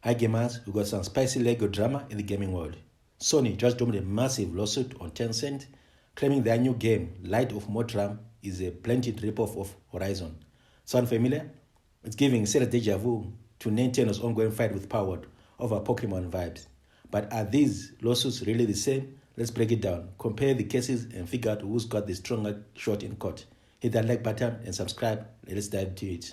Hi gamers, we got some spicy Lego drama in the gaming world. Sony just dropped a massive lawsuit on Tencent, claiming their new game, Light of Motiram, is a blended ripoff of Horizon. Sound familiar? It's giving serious deja vu to Nintendo's ongoing fight with Palworld over Pokémon vibes. But are these lawsuits really the same? Let's break it down, compare the cases and figure out who's got the stronger shot in court. Hit that like button and subscribe. Let's dive into it.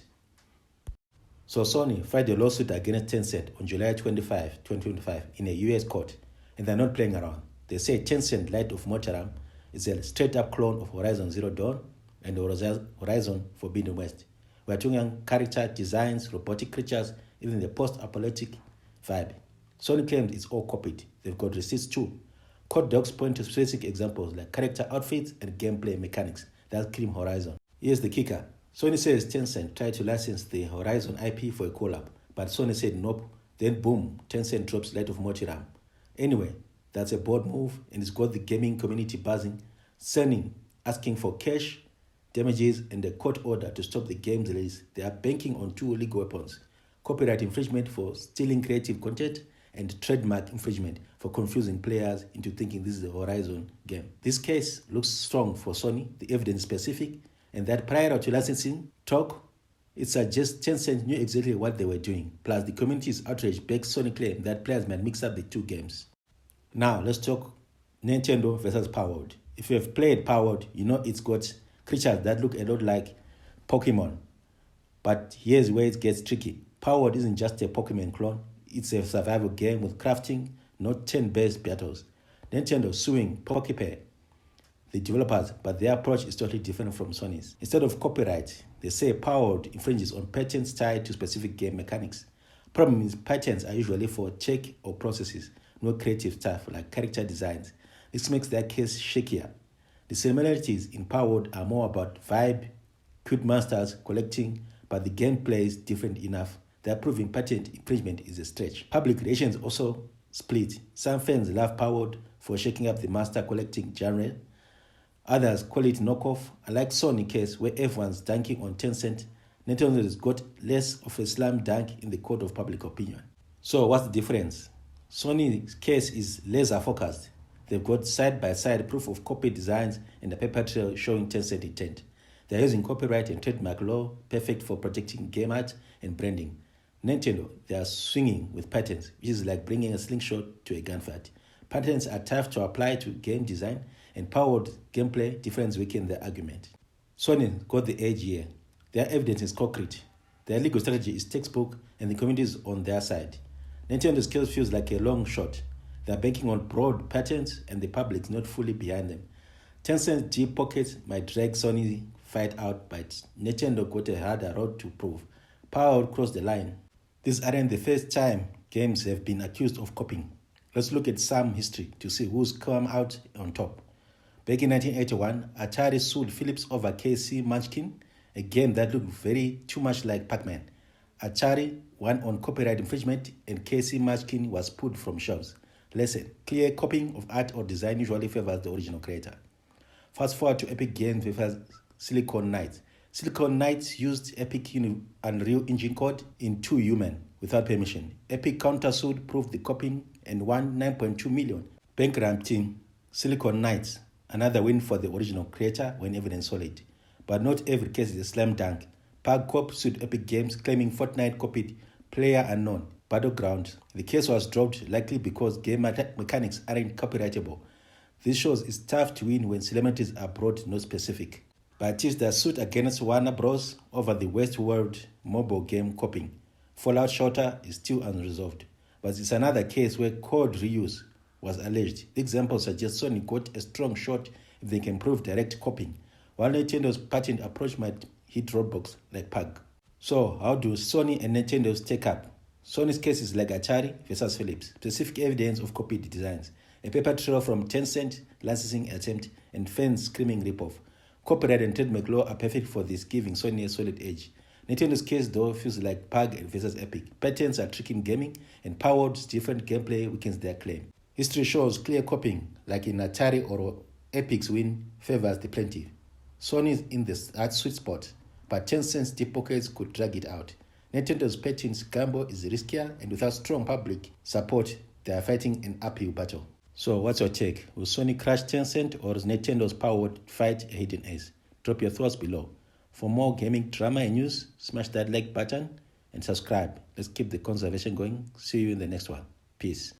So Sony filed a lawsuit against Tencent on July 25, 2025 in a US court, and they're not playing around. They say Tencent Light of Motiram is a straight-up clone of Horizon Zero Dawn and Horizon Forbidden West. We're talking character designs, robotic creatures, even the post-apocalyptic vibe. Sony claims it's all copied. They've got receipts too. Court docs point to specific examples like character outfits and gameplay mechanics that scream Horizon. Here's the kicker. Sony says Tencent tried to license the Horizon IP for a collab, but Sony said nope. Then boom, Tencent drops Light of Motiram. Anyway, that's a bold move and it's got the gaming community buzzing, Sony asking for cash, damages and a court order to stop the game's release. They are banking on two legal weapons: copyright infringement for stealing creative content and trademark infringement for confusing players into thinking this is a Horizon game. This case looks strong for Sony, the evidence is specific, and that prior to licensing talk, it suggests Tencent knew exactly what they were doing. Plus, the community's outrage begs Sony claim that players might mix up the two games. Now, let's talk Nintendo versus Palworld. If you have played Palworld, you know it's got creatures that look a lot like Pokémon. But here's where it gets tricky. Palworld isn't just a Pokémon clone. It's a survival game with crafting, not turn-based battles. Nintendo suing Pokepair, the developers, but their approach is totally different from Sony's. Instead of copyright, they say Palworld infringes on patents tied to specific game mechanics. Problem is, patents are usually for tech or processes, no creative stuff like character designs. This makes their case shakier. The similarities in Palworld are more about vibe, cute monsters, collecting, but the gameplay is different enough that proving patent infringement is a stretch. Public relations also split. Some fans love Palworld for shaking up the master collecting genre. Others call it knockoff. Unlike Sony case where everyone's dunking on Tencent, Nintendo has got less of a slam dunk in the court of public opinion. So what's the difference? Sony's case is laser focused. They've got side-by-side proof of copy designs and a paper trail showing Tencent intent. They're using copyright and trademark law, perfect for protecting game art and branding. Nintendo, they are swinging with patents, which is like bringing a slingshot to a gunfight. Patents are tough to apply to game design, and Palworld gameplay difference weaken their argument. Sony got the edge here. Their evidence is concrete. Their legal strategy is textbook, and the community is on their side. Nintendo's case feels like a long shot. They are banking on broad patents, and the public is not fully behind them. Tencent's deep pockets might drag Sony fight out, but Nintendo got a harder road to prove. Palworld crossed the line. These aren't the first time games have been accused of copying. Let's look at some history to see who's come out on top. Back in 1981, Atari sued Philips over KC Munchkin, a game that looked very too much like Pac-Man. Atari won on copyright infringement and KC Munchkin was pulled from shelves. Lesson: clear copying of art or design usually favors the original creator. Fast forward to Epic Games versus Silicon Knights. Silicon Knights used Epic Unreal Engine code in 2 Human without permission. Epic countersued, proved the copying, and won $9.2 million, bankrupting Silicon Knights. Another win for the original creator when evidence solid. But not every case is a slam dunk. Pac-Man sued Epic Games, claiming Fortnite copied PlayerUnknown Battlegrounds. The case was dropped likely because game mechanics aren't copyrightable. This shows it's tough to win when celebrities are broad, not specific. But is the suit against Warner Bros. Over the Westworld mobile game copying. Fallout Shelter is still unresolved. But it's another case where code reuse was alleged. The example suggests Sony got a strong shot if they can prove direct copying, while Nintendo's patent approach might hit roadblocks like Pug. So how do Sony and Nintendo stack up? Sony's case is like Atari versus Philips. Specific evidence of copied designs. A paper trail from Tencent, licensing attempt, and fans screaming ripoff. Copyright and trademark law are perfect for this, giving Sony a solid edge. Nintendo's case, though, feels like Pug versus Epic. Patents are tricking gaming, and Palworld's different gameplay weakens their claim. History shows clear copying, like in Atari or Epic's win, favors the plaintiff. Sony's in the sweet spot, but Tencent's deep pockets could drag it out. Nintendo's patents gamble is riskier, and without strong public support, they are fighting an uphill battle. So what's your take? Will Sony crush Tencent, or is Nintendo's Palworld fight a hidden ace? Drop your thoughts below. For more gaming drama and news, smash that like button and subscribe. Let's keep the conversation going. See you in the next one. Peace.